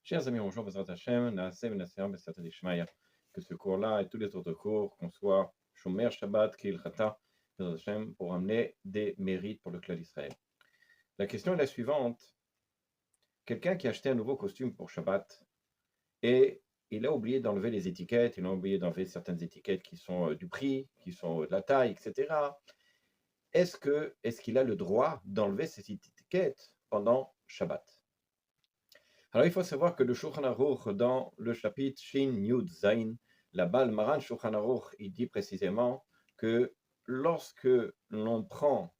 Chers amis, bonjour, Bezrat Hashem, Naaseh Venasser, B'Siyata Dishmaya. Que ce cours-là et tous les autres cours, qu'on soit Shomer Shabbat, K'ilchata, Bezrat Hashem, pour amener des mérites pour le clan d'Israël. La question est la suivante. Quelqu'un qui a acheté un nouveau costume pour Shabbat et il a oublié d'enlever les étiquettes, il a oublié d'enlever certaines étiquettes qui sont du prix, qui sont de la taille, etc. Est-ce qu'il a le droit d'enlever ces étiquettes pendant Shabbat? Alors, il faut savoir que le Shulchan Aruch, dans le chapitre Shin Yud Zain, là-bas, le Maran Shulchan Aruch, il dit précisément que lorsque l'on prend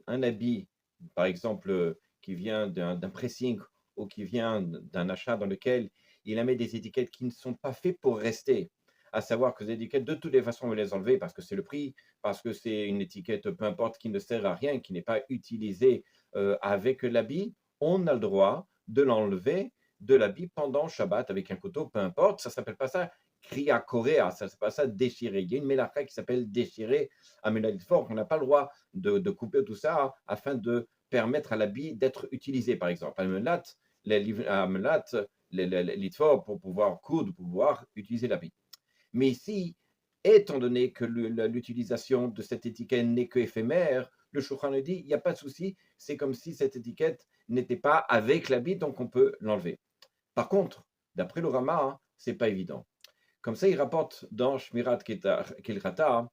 un habit, par exemple, qui vient d'un pressing ou qui vient d'un achat dans lequel il a mis des étiquettes qui ne sont pas faites pour rester, à savoir que les étiquettes, de toutes les façons, on va les enlever parce que c'est le prix, parce que c'est une étiquette, peu importe, qui ne sert à rien, qui n'est pas utilisée avec l'habit, on a le droit de l'enlever de l'habit pendant Shabbat avec un couteau, peu importe. Ça ne s'appelle pas ça kriya korea, ça ne s'appelle pas ça déchirer. Il y a une mélacha qui s'appelle déchirer à fort. On n'a pas le droit de couper tout ça afin de permettre à l'habit d'être utilisé, par exemple. Amelat, l'itfor pour pouvoir coudre, pour pouvoir utiliser l'habit. Mais ici, étant donné que l'utilisation de cette étiquette n'est que éphémère, le Shulchan dit il n'y a pas de souci, c'est comme si cette étiquette n'était pas avec l'habit, donc on peut l'enlever. Par contre, d'après le Rama, ce n'est pas évident. Comme ça, il rapporte dans Shmirat Kilchata,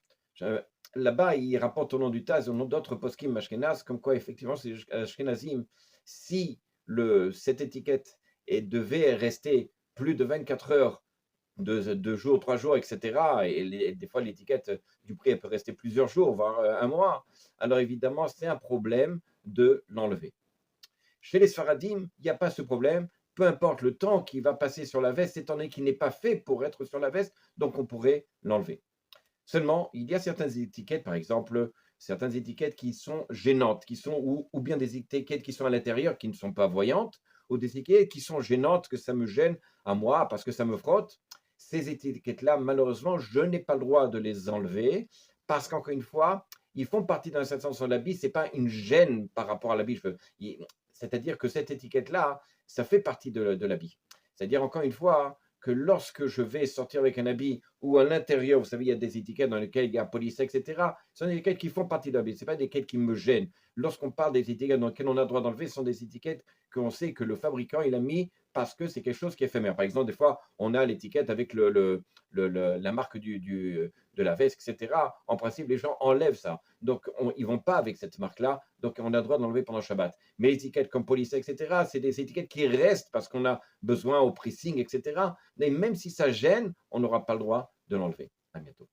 là-bas, il rapporte au nom du Taz, au nom d'autres poskim Ashkenaz, comme quoi, effectivement, c'est Ashkenazim, si cette étiquette devait rester plus de 24 heures, 2 jours, 3 jours, etc., et des fois, l'étiquette du prix, elle peut rester plusieurs jours, voire un mois, alors évidemment, c'est un problème de l'enlever. Chez les Sfaradim, il n'y a pas ce problème. Peu importe le temps qu'il va passer sur la veste, étant donné qu'il n'est pas fait pour être sur la veste, donc on pourrait l'enlever. Seulement, il y a certaines étiquettes, par exemple, certaines étiquettes qui sont gênantes, ou bien des étiquettes qui sont à l'intérieur, qui ne sont pas voyantes, ou des étiquettes qui sont gênantes, que ça me gêne à moi parce que ça me frotte. Ces étiquettes-là, malheureusement, je n'ai pas le droit de les enlever parce qu'encore une fois, ils font partie d'un certain sens de l'habit, ce n'est pas une gêne par rapport à l'habit. C'est-à-dire que cette étiquette-là, ça fait partie de l'habit. C'est-à-dire, encore une fois, que lorsque je vais sortir avec un habit où à l'intérieur, vous savez, il y a des étiquettes dans lesquelles il y a police, etc., ce sont des étiquettes qui font partie de l'habit, ce ne sont pas des étiquettes qui me gênent. Lorsqu'on parle des étiquettes dans lesquelles on a le droit d'enlever, ce sont des étiquettes qu'on sait que le fabricant il a mis parce que c'est quelque chose qui est éphémère. Par exemple, des fois, on a l'étiquette avec la marque de la veste, etc. En principe, les gens enlèvent ça. Donc, ils ne vont pas avec cette marque-là. Donc, on a le droit d'enlever pendant Shabbat. Mais les étiquettes comme police, etc., c'est des étiquettes qui restent parce qu'on a besoin au pressing, etc. Mais même si ça gêne, on n'aura pas le droit de l'enlever. À bientôt.